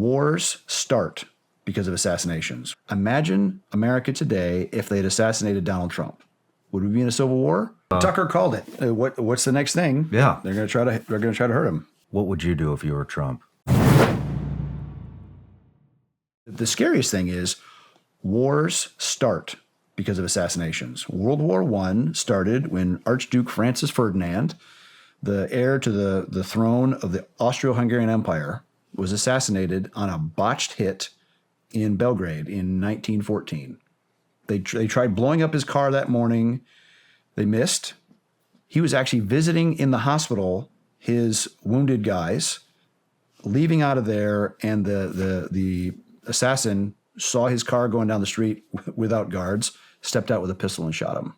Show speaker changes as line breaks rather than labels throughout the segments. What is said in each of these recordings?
Wars start because of assassinations. Imagine America today if they'd assassinated Donald Trump. Would we be in a civil war? Tucker called it. What's the next thing?
Yeah,
they're going to try to hurt him.
What would you do if you were Trump?
The scariest thing is wars start because of assassinations. World War I started when Archduke Francis Ferdinand, the heir to the throne of the Austro-Hungarian Empire, was assassinated on a botched hit in Belgrade in 1914. They tried blowing up his car that morning. They missed. He was actually visiting in the hospital his wounded guys, leaving out of there, and the assassin saw his car going down the street without guards, stepped out with a pistol and shot him.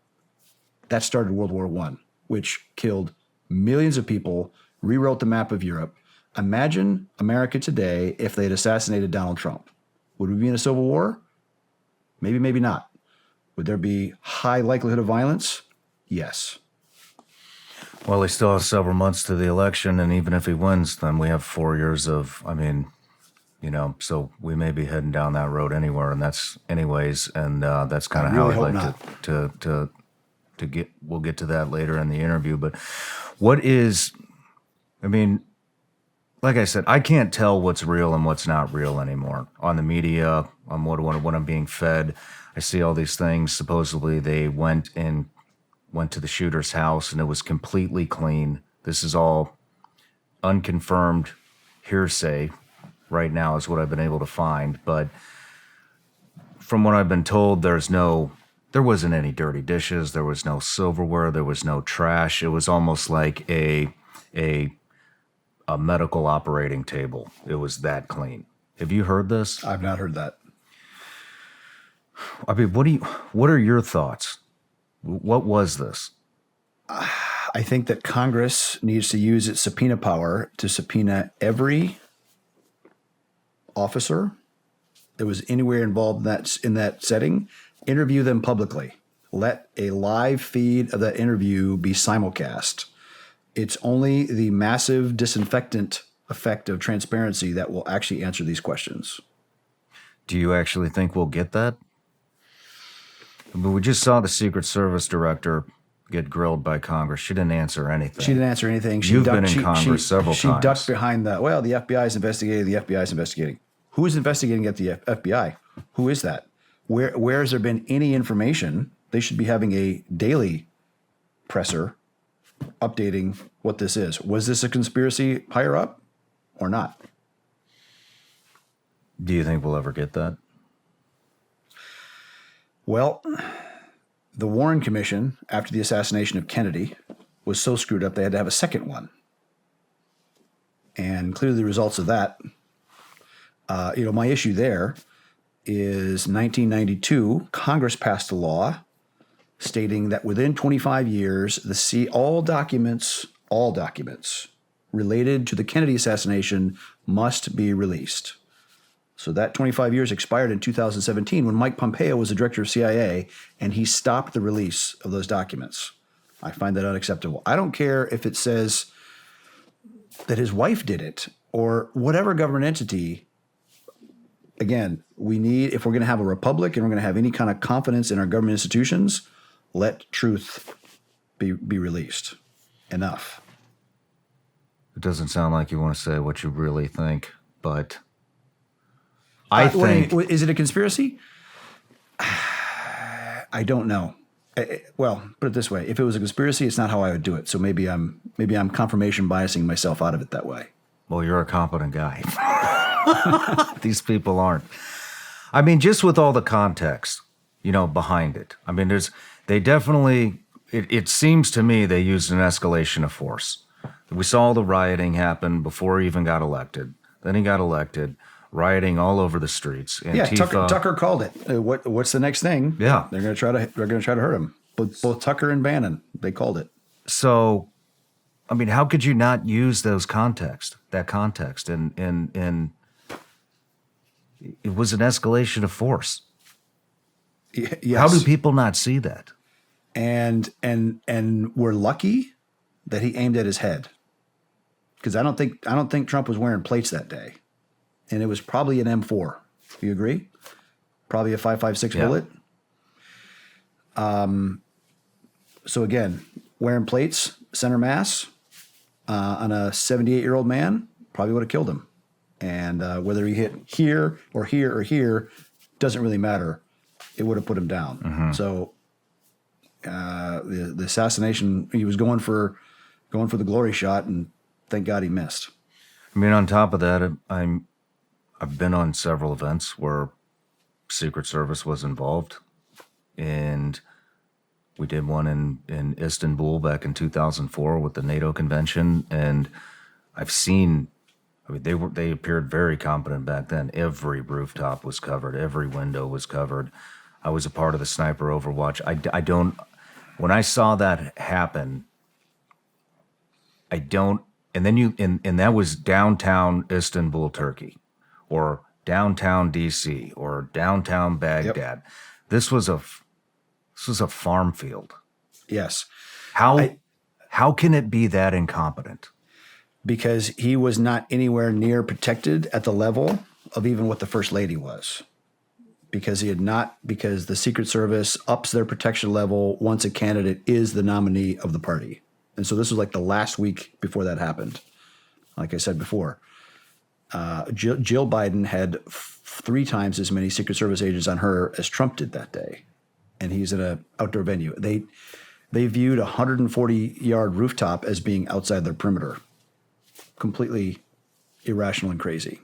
That started World War I, which killed millions of people, rewrote the map of Europe. Imagine America today if they'd assassinated Donald Trump. Would we be in a civil war? Maybe, maybe not. Would there be high likelihood of violence? Yes.
Well, he still has several months to the election, and even if he wins, then we have 4 years of, so we may be heading down that road anywhere, and that's anyways, and that's kind of how I'd like to get. We'll get to that later in the interview, but what is, like I said, I can't tell what's real and what's not real anymore on the media, on what I'm being fed. I see all these things. Supposedly they went to the shooter's house and it was completely clean. This is all unconfirmed hearsay right now is what I've been able to find. But from what I've been told, there wasn't any dirty dishes. There was no silverware. There was no trash. It was almost like a medical operating table. It was that clean. Have you heard this?
I've not heard that.
What are your thoughts? What was this?
I think that Congress needs to use its subpoena power to subpoena every officer that was anywhere involved in that setting, interview them publicly. Let a live feed of that interview be simulcast. It's only the massive disinfectant effect of transparency that will actually answer these questions.
Do you actually think we'll get that? But we just saw the Secret Service director get grilled by Congress. She didn't answer anything.
You've
been in Congress several times.
She ducked behind the FBI is investigating. Who is investigating at the FBI? Who is that? Where has there been any information? They should be having a daily presser updating what this is. Was this a conspiracy higher up or not?
Do you think we'll ever get that?
Well, the Warren Commission, after the assassination of Kennedy, was so screwed up they had to have a second one. And clearly the results of that, my issue there is 1992, Congress passed a law stating that within 25 years, all documents related to the Kennedy assassination must be released. So that 25 years expired in 2017 when Mike Pompeo was the director of CIA, and he stopped the release of those documents. I find that unacceptable. I don't care if it says that his wife did it or whatever government entity. Again, if we're going to have a republic and we're going to have any kind of confidence in our government institutions, let truth be released. Enough.
It doesn't sound like you want to say what you really think, but I think...
Is it a conspiracy? I don't know. Well, put it this way. If it was a conspiracy, it's not how I would do it. So maybe I'm confirmation biasing myself out of it that way.
Well, you're a competent guy. These people aren't. Just with all the context, behind it. They definitely, it seems to me they used an escalation of force. We saw the rioting happen before he even got elected. Then he got elected, rioting all over the streets. Antifa,
Tucker called it. What's the next thing?
Yeah,
they're going to try to hurt him. Both Tucker and Bannon, they called it.
So, how could you not use that context, and it was an escalation of force.
Yes.
How do people not see that?
And we're lucky that he aimed at his head, because I don't think Trump was wearing plates that day. and it was probably an M4. Do you agree? Probably a 5.56
Yeah.
bullet. So again, wearing plates, center mass, on a 78-year-old man, probably would have killed him. And whether he hit here or here or here, doesn't really matter. It would have put him down. So the assassination, he was going for the glory shot, and thank God he missed.
I mean, on top of that, I've been on several events where Secret Service was involved, and we did one in Istanbul back in 2004 with the NATO convention, and I've seen. I mean, they appeared very competent back then. Every rooftop was covered. Every window was covered. I was a part of the sniper overwatch. I don't. When I saw that happen, I don't. And then and that was downtown Istanbul, Turkey, or downtown DC, or downtown Baghdad.
Yep.
This was a farm field.
Yes.
How can it be that incompetent?
Because he was not anywhere near protected at the level of even what the first lady was. Because the Secret Service ups their protection level once a candidate is the nominee of the party. And so this was like the last week before that happened. Like I said before, Jill Biden had 3 times as many Secret Service agents on her as Trump did that day. And he's in an outdoor venue. They viewed a 140-yard rooftop as being outside their perimeter. Completely irrational and crazy.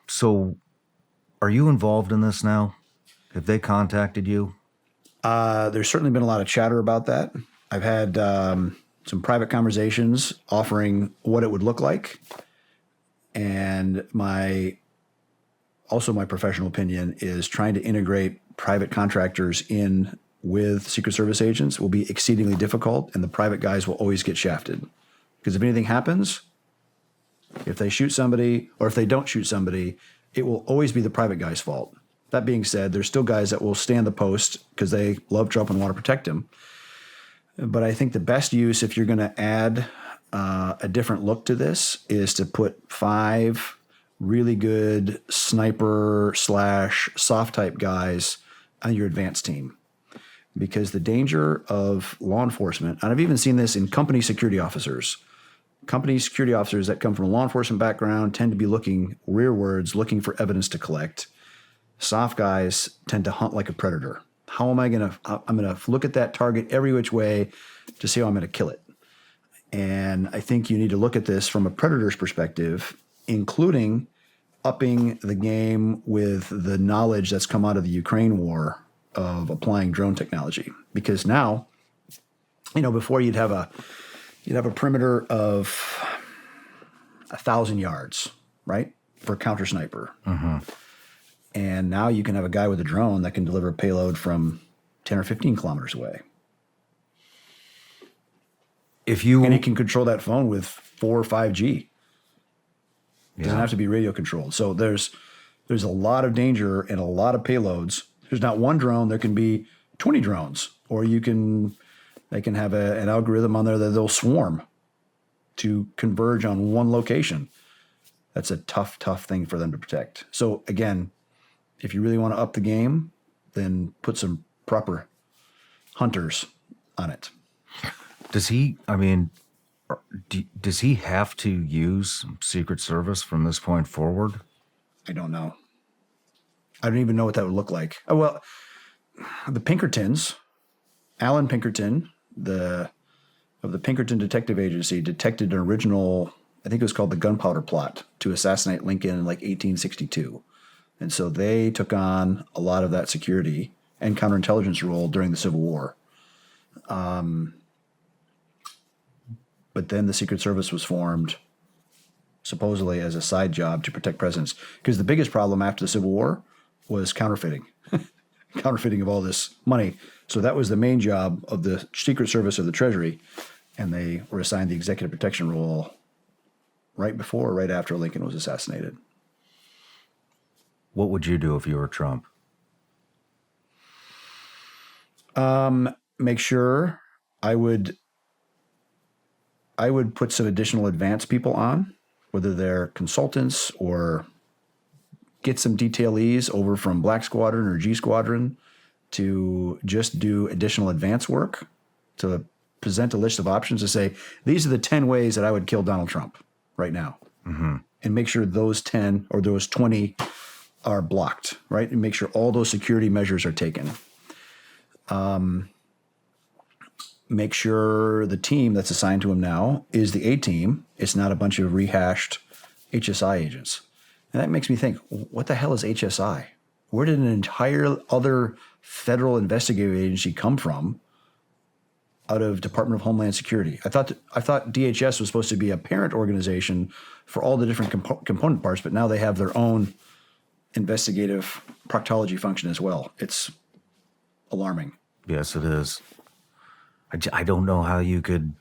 So, are you involved in this now? Have they contacted you?
There's certainly been a lot of chatter about that. I've had some private conversations offering what it would look like. And my professional opinion is trying to integrate private contractors in with Secret Service agents will be exceedingly difficult, and the private guys will always get shafted. Because if anything happens, if they shoot somebody or if they don't shoot somebody, it will always be the private guy's fault. That being said, there's still guys that will stand the post because they love Trump and want to protect him. But I think the best use, if you're going to add a different look to this, is to put 5 really good sniper / soft type guys on your advanced team. Because the danger of law enforcement, and I've even seen this in company security officers. Company security officers that come from a law enforcement background tend to be looking rearwards, looking for evidence to collect. Soft guys tend to hunt like a predator. I'm going to look at that target every which way to see how I'm going to kill it. And I think you need to look at this from a predator's perspective, including upping the game with the knowledge that's come out of the Ukraine war of applying drone technology. Because now, before you'd have a perimeter of 1,000 yards, right, for a counter sniper.
Mm-hmm.
And now you can have a guy with a drone that can deliver a payload from 10 or 15 kilometers away. And he can control that phone with 4 or 5G. It doesn't have to be radio controlled. So there's a lot of danger and a lot of payloads. There's not one drone. There can be 20 drones, or they can have an algorithm on there that they'll swarm to converge on one location. That's a tough thing for them to protect. So again, if you really want to up the game, then put some proper hunters on it.
Does he have to use Secret Service from this point forward?
I don't know. I don't even know what that would look like. Oh, well, the Pinkertons, Alan Pinkerton, of the Pinkerton Detective Agency, detected an original, I think it was called the Gunpowder Plot, to assassinate Lincoln in like 1862. And so they took on a lot of that security and counterintelligence role during the Civil War. But then the Secret Service was formed supposedly as a side job to protect presidents. Because the biggest problem after the Civil War was counterfeiting. Counterfeiting of all this money. So that was the main job of the Secret Service of the Treasury. And they were assigned the executive protection role right before or right after Lincoln was assassinated.
What would you do if you were Trump?
Make sure I would put some additional advanced people on, whether they're consultants or get some detailees over from Black Squadron or G Squadron to just do additional advance work, to present a list of options to say, these are the 10 ways that I would kill Donald Trump right now. Mm-hmm. And make sure those 10 or those 20 are blocked, right? And make sure all those security measures are taken. Make sure the team that's assigned to him now is the A team. It's not a bunch of rehashed HSI agents. And that makes me think, what the hell is HSI? Where did an entire other federal investigative agency come from out of Department of Homeland Security? I thought DHS was supposed to be a parent organization for all the different component parts, but now they have their own investigative proctology function as well. It's alarming.
Yes, it is. I don't know how you could.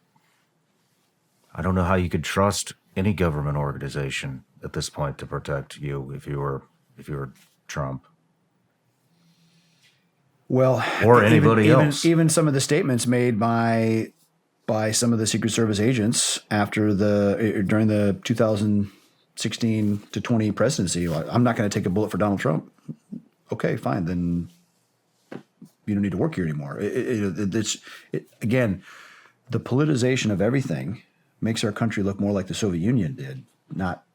I don't know how you could trust any government organization at this point to protect you if you were Trump.
Well,
or anybody else.
Even some of the statements made by some of the Secret Service agents during the 2016 to 20 presidency, like, I'm not going to take a bullet for Donald Trump. Okay, fine, then you don't need to work here anymore. Again, the politicization of everything makes our country look more like the Soviet Union did, not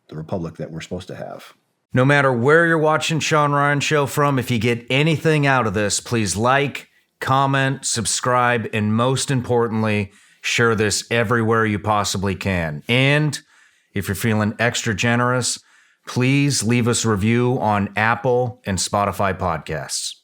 the republic that we're supposed to have.
No matter where you're watching Shawn Ryan Show from, if you get anything out of this, please like, comment, subscribe, and most importantly, share this everywhere you possibly can. And if you're feeling extra generous, please leave us a review on Apple and Spotify podcasts.